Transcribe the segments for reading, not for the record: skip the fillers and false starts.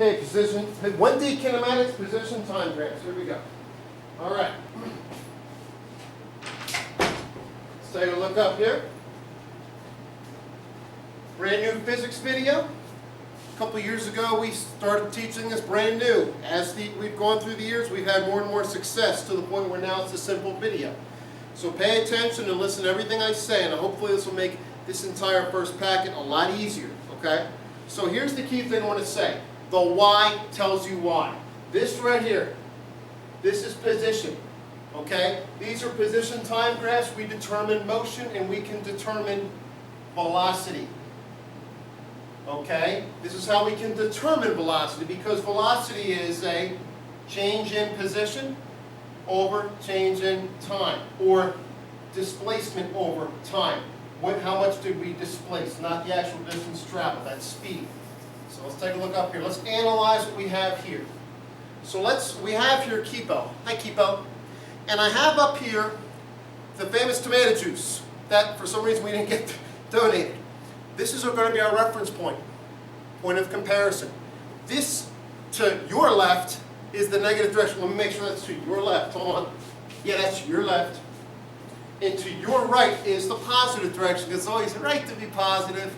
Okay, position, 1D kinematics, position, time graphs. Here we go. All right. Let's take a look up here. Brand new physics video. A couple years ago, we started teaching this brand new. As we've gone through the years, we've had more and more success to the point where now it's a simple video. So pay attention and listen to everything I say, and hopefully this will make this entire first packet a lot easier, okay? So here's the key thing I want to say. The why tells you why. This right here, this is position, okay? These are position time graphs. We determine motion and we can determine velocity, okay? This is how we can determine velocity, because velocity is a change in position over change in time, or displacement over time. How much did we displace? Not the actual distance traveled, that's speed. So let's take a look up here. Let's analyze what we have here. So we have here Kipo. Hi Kipo. And I have up here the famous tomato juice that for some reason we didn't get donated. This is going to be our reference point of comparison. This to your left is the negative direction. Let me make sure that's to your left. Hold on. Yeah, that's your left. And to your right is the positive direction. It's always right to be positive,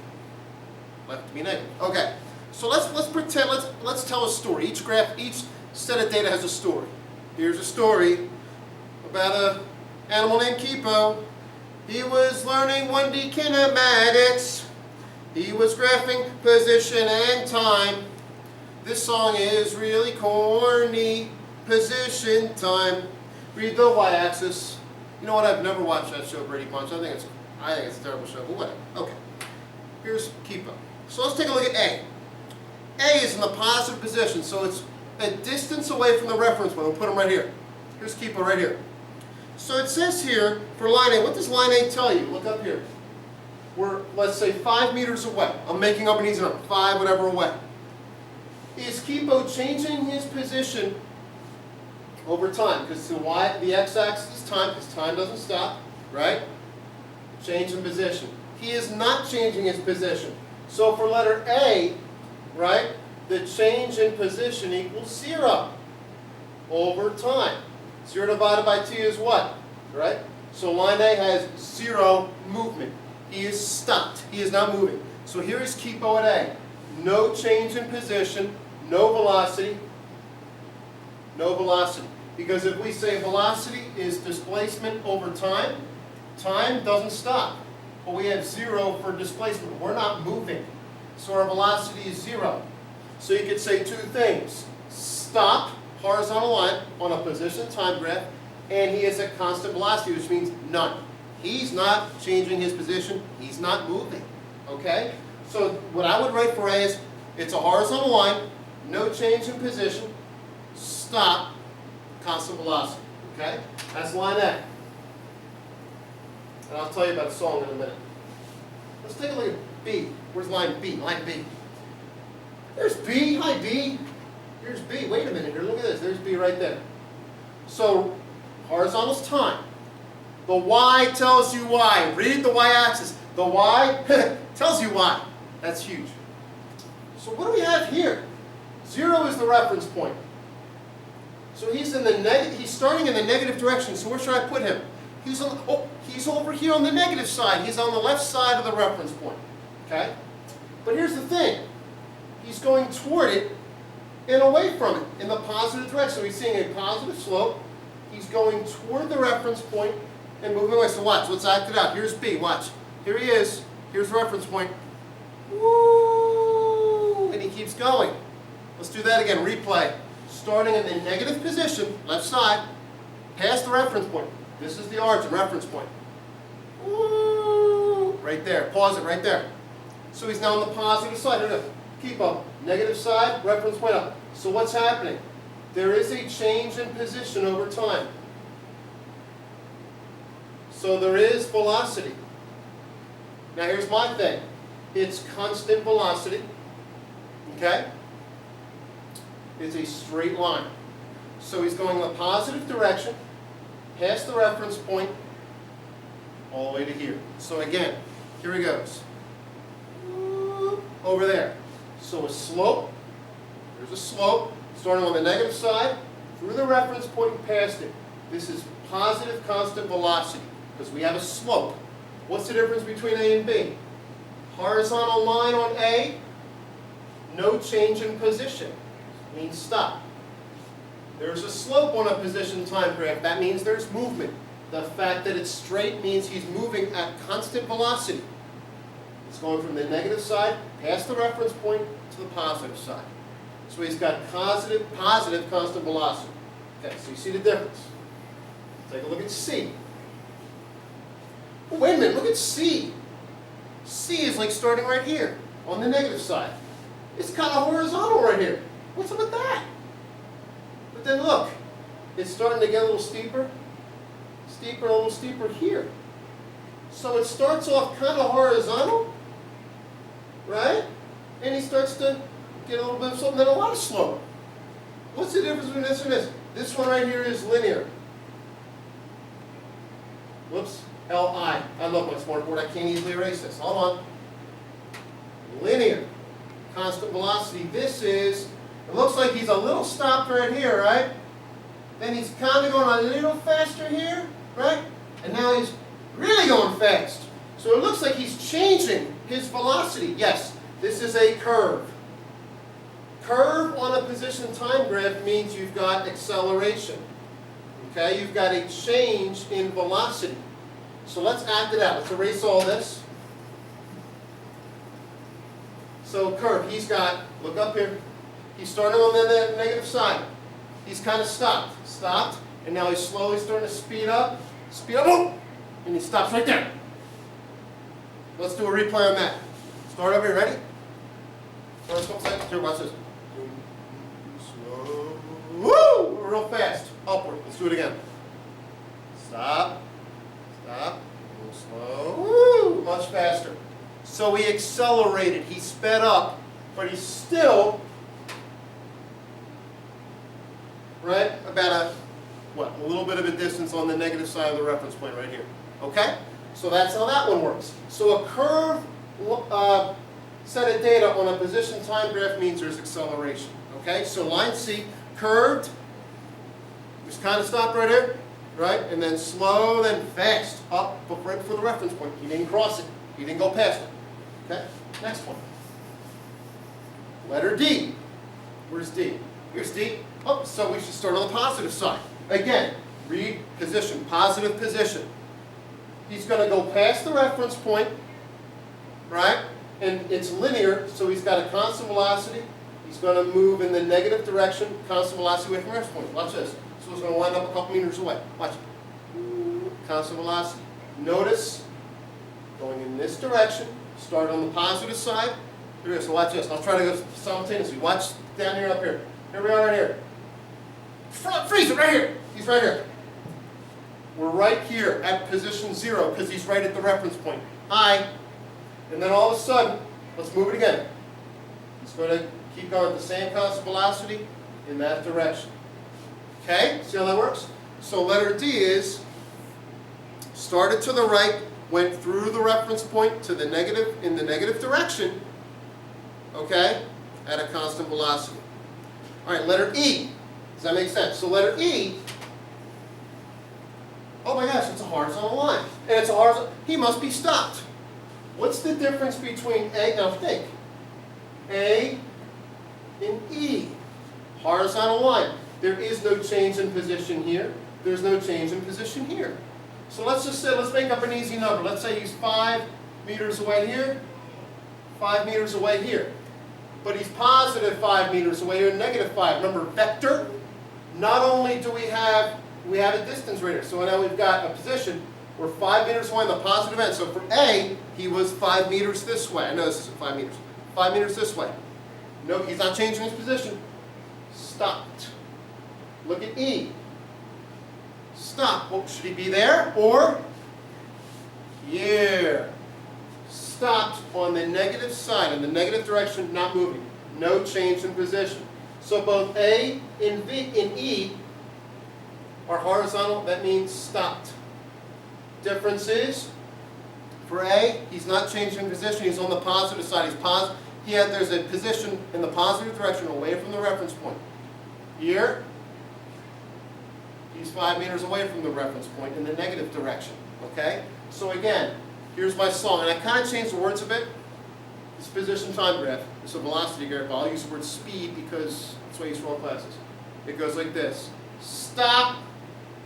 left to be negative. Okay. So let's pretend. Let's tell a story. Each graph, each set of data has a story. Here's a story about an animal named Kipo. He was learning 1D kinematics. He was graphing position and time. This song is really corny. Position, time. Read the y-axis. You know what? I've never watched that show, Brady Bunch. I think it's a terrible show, but whatever. Okay. Here's Kipo. So let's take a look at A. A is in the positive position, so it's a distance away from the reference point. We'll put them right here. Here's Kipo right here. So it says here for line A, what does line A tell you? Look up here. We're, let's say, 5 meters away. I'm making up an easy number. 5, whatever away. Is Kipo changing his position over time? Because the x-axis is time, because time doesn't stop, right? Change in position. He is not changing his position. So for letter A, right, the change in position equals 0 over time. 0 divided by t is what? Right? So line A has 0 movement. He is stopped. He is not moving. So here is Kipo at A. No change in position, no velocity, no velocity. Because if we say velocity is displacement over time, time doesn't stop. But we have 0 for displacement. We're not moving. So our velocity is 0. So you could say two things. Stop, horizontal line, on a position time graph, and he is at constant velocity, which means none. He's not changing his position. He's not moving. Okay? So what I would write for A is, it's a horizontal line, no change in position, stop, constant velocity. Okay? That's line A. And I'll tell you about a song in a minute. Let's take a look at B. Where's line B? Line B. There's B. Hi, B. Here's B. Wait a minute here. Look at this. There's B right there. So horizontal's time. The Y tells you why. Read the y-axis. The Y tells you why. That's huge. So what do we have here? 0 is the reference point. So he's in the he's starting in the negative direction. So where should I put him? He's over here on the negative side. He's on the left side of the reference point. Okay? But here's the thing. He's going toward it and away from it in the positive direction. So he's seeing a positive slope. He's going toward the reference point and moving away. So watch. Let's act it out. Here's B. Watch. Here he is. Here's the reference point. Woo! And he keeps going. Let's do that again. Replay. Starting in the negative position, left side, past the reference point. This is the origin, reference point. Woo! Right there. Pause it right there. So he's now on the positive side. Here we go. Keep up. Negative side, reference point up. So what's happening? There is a change in position over time. So there is velocity. Now here's my thing. It's constant velocity. Okay? It's a straight line. So he's going in the positive direction, past the reference point, all the way to here. So again, here he goes. Over there. So a slope There's a slope starting on the negative side, through the reference point and past it. This is positive constant velocity because we have a slope. What's the difference between A and B? Horizontal line on A, no change in position, means stop. There's a slope on a position time graph, that means there's movement. The fact that it's straight means he's moving at constant velocity. It's going from the negative side, past the reference point, to the positive side. So he's got positive constant velocity. Okay, so you see the difference. Take a look at C. Oh, wait a minute, look at C. C is like starting right here, on the negative side. It's kind of horizontal right here. What's up with that? But then look, it's starting to get a little steeper, steeper, a little steeper here. So it starts off kind of horizontal, right? And he starts to get a little bit of something, then a lot of slope. What's the difference between this and this? This one right here is linear. Whoops, L-I. I love my smartboard, I can't easily erase this. Hold on. Linear. Constant velocity. This is, it looks like he's a little stopped right here, right? Then he's kind of going a little faster here, right? And now he's really going fast. So it looks like he's changing his velocity. Yes, this is a curve. Curve on a position time graph means you've got acceleration. Okay, you've got a change in velocity. So let's act it out. Let's erase all this. So curve, he's got, look up here, he's starting on the negative side. He's kind of stopped, and now he's slowly starting to speed up, boom, and he stops right there. Let's do a replay on that. Start over here, ready? First couple seconds, here, watch this. Slow, woo, real fast, upward. Let's do it again. Stop, a little slow, woo, much faster. So he accelerated, he sped up, but he's still, right, about a little bit of a distance on the negative side of the reference point right here. Okay? So that's how that one works. So a curved set of data on a position time graph means there's acceleration. Okay? So line C, curved, just kind of stopped right here, right? And then slow, then fast, up right before the reference point. He didn't cross it. He didn't go past it. Okay? Next one. Letter D. Where's D? Here's D. Oh, so we should start on the positive side. Again, read position, positive position. He's going to go past the reference point, right? And it's linear, so he's got a constant velocity. He's going to move in the negative direction, constant velocity away from the reference point. Watch this. So it's going to wind up a couple meters away. Watch. Constant velocity. Notice, going in this direction, start on the positive side. Here it is, so watch this. I'll try to go simultaneously. Watch down here, up here. Here we are right here. Freeze it right here. He's right here. We're right here at position 0 because he's right at the reference point. Hi. And then all of a sudden, let's move it again. It's going to keep going at the same constant velocity in that direction. Okay? See how that works? So letter D is started to the right, went through the reference point to the negative, in the negative direction, okay, at a constant velocity. All right, letter E. Does that make sense? So letter E, oh my gosh, it's a horizontal line. And it's a horizontal, he must be stopped. What's the difference between A, now think, A and E? Horizontal line. There is no change in position here. There's no change in position here. So let's just say, let's make up an easy number. Let's say he's 5 meters away here, 5 meters away here. But he's positive 5 meters away here, negative 5. Remember, vector? Not only do we have a distance right here, so now we've got a position, we're 5 meters away on the positive end. So for A, he was 5 meters this way. I know this isn't 5 meters. 5 meters this way. No, he's not changing his position. Stopped. Look at E. Stop. Well, should he be there or here? Stopped on the negative side, in the negative direction, not moving. No change in position. So both A and E are horizontal. That means stopped. Difference is, for A, he's not changing position. He's on the positive side. there's a position in the positive direction away from the reference point. Here, he's 5 meters away from the reference point in the negative direction. Okay? So again, here's my song, and I kind of changed the words a bit. This position time graph, it's a velocity graph, but I'll use the word speed because that's why I use for all classes. It goes like this. Stop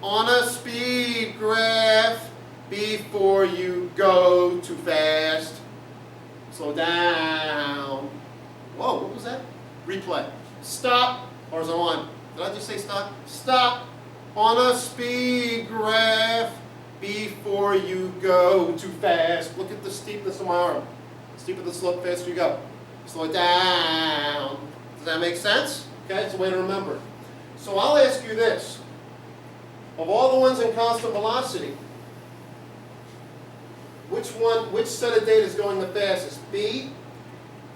on a speed graph before you go too fast. Slow down. Whoa, what was that? Replay. Stop. Horizontal line. Did I just say stop? Stop on a speed graph before you go too fast. Look at the steepness of my arm. The steeper the slope, the faster you go. Slow it down. Does that make sense? Okay, it's a way to remember. So I'll ask you this. Of all the ones in constant velocity, which set of data is going the fastest? B,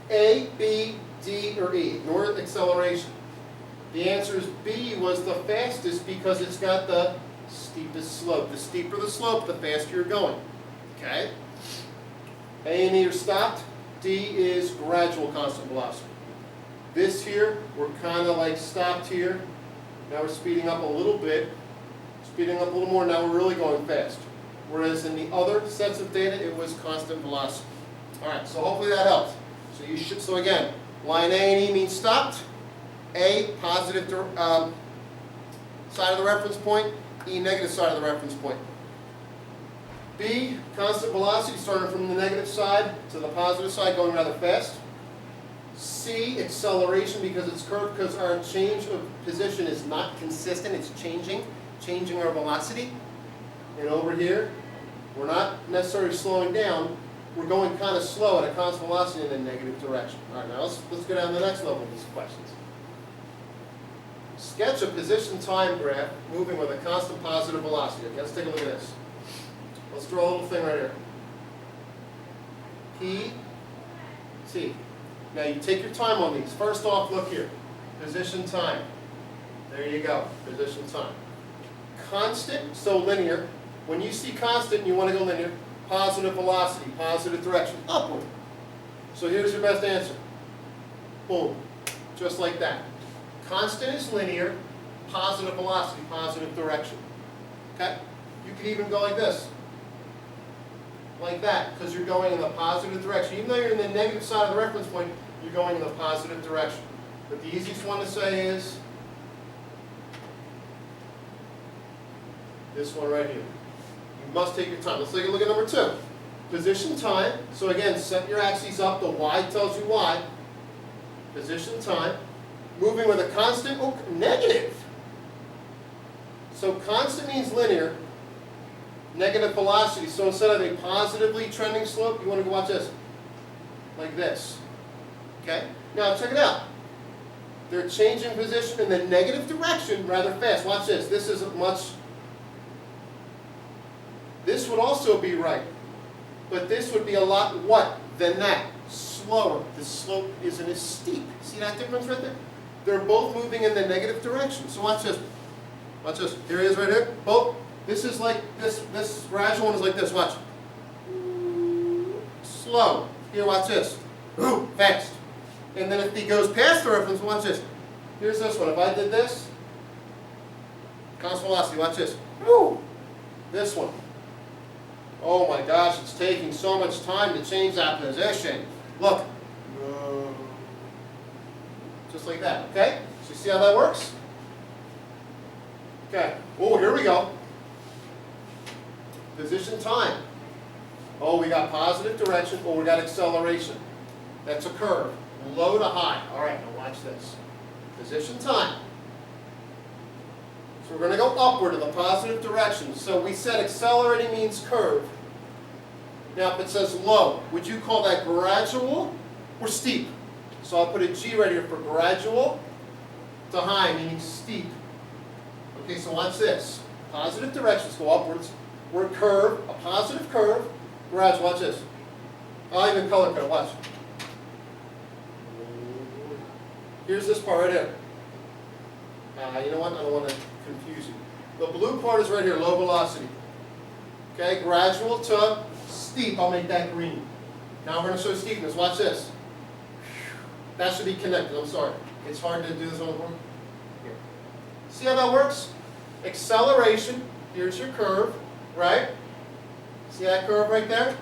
A, B, D, or E? Ignore acceleration. The answer is B was the fastest because it's got the steepest slope. The steeper the slope, the faster you're going. Okay? A and E are stopped. D is gradual constant velocity. This here, we're kind of like stopped here. Now we're speeding up a little bit. Speeding up a little more, now we're really going fast. Whereas in the other sets of data, it was constant velocity. All right, so hopefully that helps. So again, line A and E means stopped. A, positive side of the reference point. E, negative side of the reference point. B, constant velocity starting from the negative side to the positive side, going rather fast. C, acceleration because it's curved, because our change of position is not consistent. It's changing our velocity. And over here, we're not necessarily slowing down. We're going kind of slow at a constant velocity in a negative direction. All right, now let's go down to the next level of these questions. Sketch a position time graph moving with a constant positive velocity. Okay, let's take a look at this. Let's draw a little thing right here. P, T. Now you take your time on these. First off, look here. Position time. There you go. Position time. Constant, so linear. When you see constant and you want to go linear, positive velocity, positive direction, upward. So here's your best answer. Boom. Just like that. Constant is linear, positive velocity, positive direction. Okay? You could even go like this. Like that, because you're going in the positive direction. Even though you're in the negative side of the reference point, you're going in the positive direction. But the easiest one to say is this one right here. You must take your time. Let's take a look at number 2. Position time. So again, set your axes up. The Y tells you Y. Position time. Moving with a constant, negative. So constant means linear. Negative velocity. So instead of a positively trending slope, you want to go watch this. Like this. Okay? Now check it out. They're changing position in the negative direction rather fast. Watch this. This isn't much. This would also be right. But this would be a lot what than that? Slower. The slope isn't as steep. See that difference right there? They're both moving in the negative direction. So watch this. Watch this. Here it is right here. Both. This is like this gradual one is like this. Watch. Slow. Here, watch this. Ooh, fast. And then if he goes past the reference, watch this. Here's this one. If I did this, constant velocity, watch this. Woo! This one. Oh my gosh, it's taking so much time to change that position. Look. Just like that, okay? So you see how that works? Okay. Oh, here we go. Position time. Oh, we got positive direction. Oh, we got acceleration. That's a curve. Low to high. All right, now watch this. Position time. So we're going to go upward in the positive direction. So we said accelerating means curve. Now if it says low, would you call that gradual or steep? So I'll put a G right here for gradual to high, meaning steep. Okay, so watch this. Positive directions go upwards. We're curve, a positive curve, gradual. Watch this. I'll even color code. Watch. Here's this part right here. You know what? I don't want to confuse you. The blue part is right here, low velocity. Okay, gradual to steep. I'll make that green. Now we're going to show steepness. Watch this. That should be connected, I'm sorry. It's hard to do this on the board. Here. See how that works? Acceleration, here's your curve, right? See that curve right there?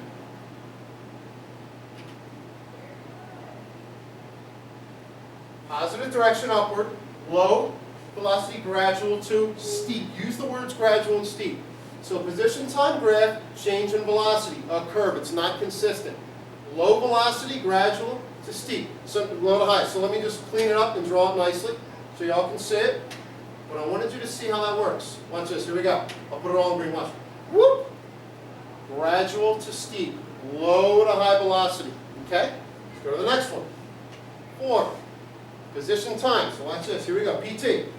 Positive direction upward, low velocity, gradual to steep. Use the words gradual and steep. So position time graph, change in velocity, a curve, it's not consistent. Low velocity, gradual to steep, so low to high. So let me just clean it up and draw it nicely so y'all can see it. But I wanted you to see how that works. Watch this, here we go. I'll put it all in green, watch. Whoop! Gradual to steep, low to high velocity, okay? Let's go to the next one. 4, position time, so watch this, here we go, PT.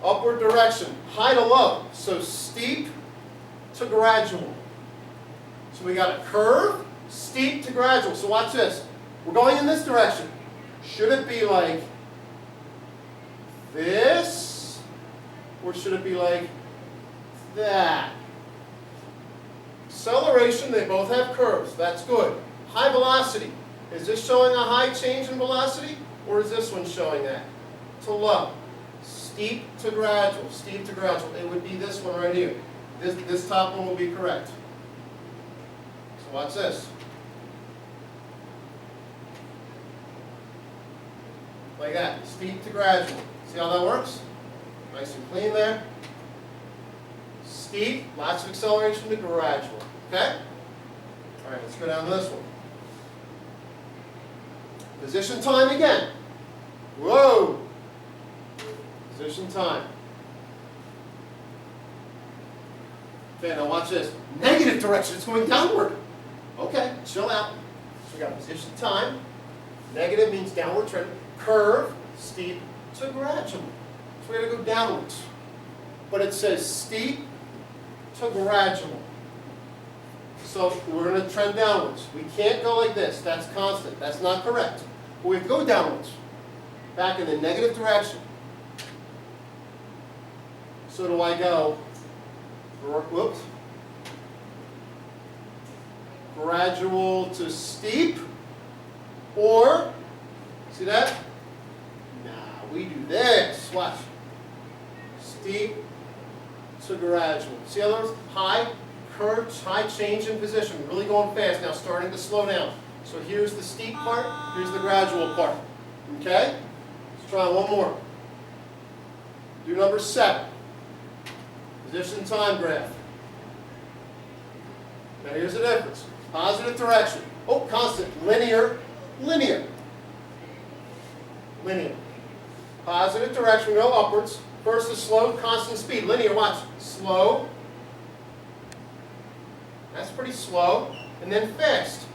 Upward direction, high to low, so steep to gradual. So we got a curve, steep to gradual. So watch this. We're going in this direction. Should it be like this, or should it be like that? Acceleration, they both have curves. That's good. High velocity. Is this showing a high change in velocity, or is this one showing that? To low. Steep to gradual. Steep to gradual. It would be this one right here. This top one will be correct. So watch this. Like that. Steep to gradual. See how that works? Nice and clean there. Steep, lots of acceleration to gradual. Okay? Alright, let's go down to this one. Position time again. Whoa! Position time. Okay, now watch this. Negative direction, it's going downward. Okay, chill out. So we got position time. Negative means downward trend. Curve, steep to gradual. So we got to go downwards. But it says steep to gradual. So we're going to trend downwards. We can't go like this. That's constant. That's not correct. But we have to go downwards. Back in the negative direction. So do I go, whoops, gradual to steep, or, see that? Nah, we do this. Watch. Steep to gradual. See how those high curves, high change in position, really going fast. Now starting to slow down. So here's the steep part, here's the gradual part. Okay? Let's try one more. Do number 7. Position time graph. Now here's the difference. Positive direction. Oh, constant. Linear. Linear. Linear. Positive direction, go upwards. First is slow, constant speed. Linear, watch. Slow. That's pretty slow. And then fast.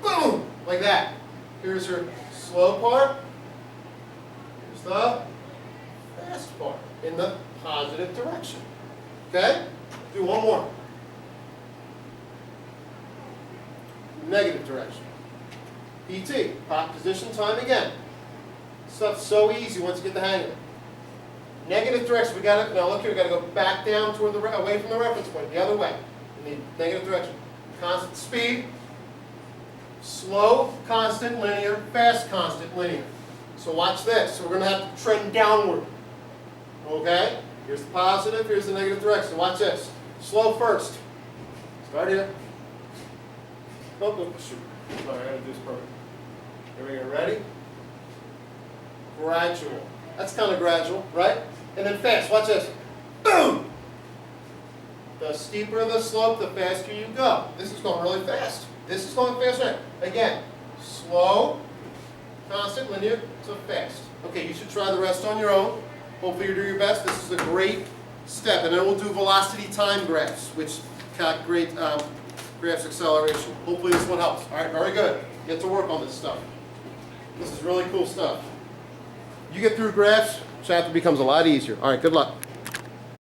Boom! Like that. Here's your slow part. Here's the fast part in the positive direction. Okay? Do one more. Negative direction. PT, position time again. Stuff's so easy once you get the hang of it. Negative direction, we got to, now look here, we got to go back down toward the, away from the reference point, the other way. We need negative direction. Constant speed, slow, constant, linear, fast, constant, linear. So watch this. So we're going to have to trend downward. Okay? Here's the positive, here's the negative direction. Watch this. Slow first. Start here. Oh, shoot. Sorry, I gotta do this perfect. Here we go. Ready? Gradual. That's kind of gradual, right? And then fast. Watch this. Boom! The steeper the slope, the faster you go. This is going really fast. This is going fast, right? Again, slow, constant, linear, to fast. Okay, you should try the rest on your own. Hopefully you're doing your best. This is a great step. And then we'll do velocity time graphs, which calculate graphs acceleration. Hopefully this one helps. All right, very good. Get to work on this stuff. This is really cool stuff. You get through graphs, chapter becomes a lot easier. All right, good luck.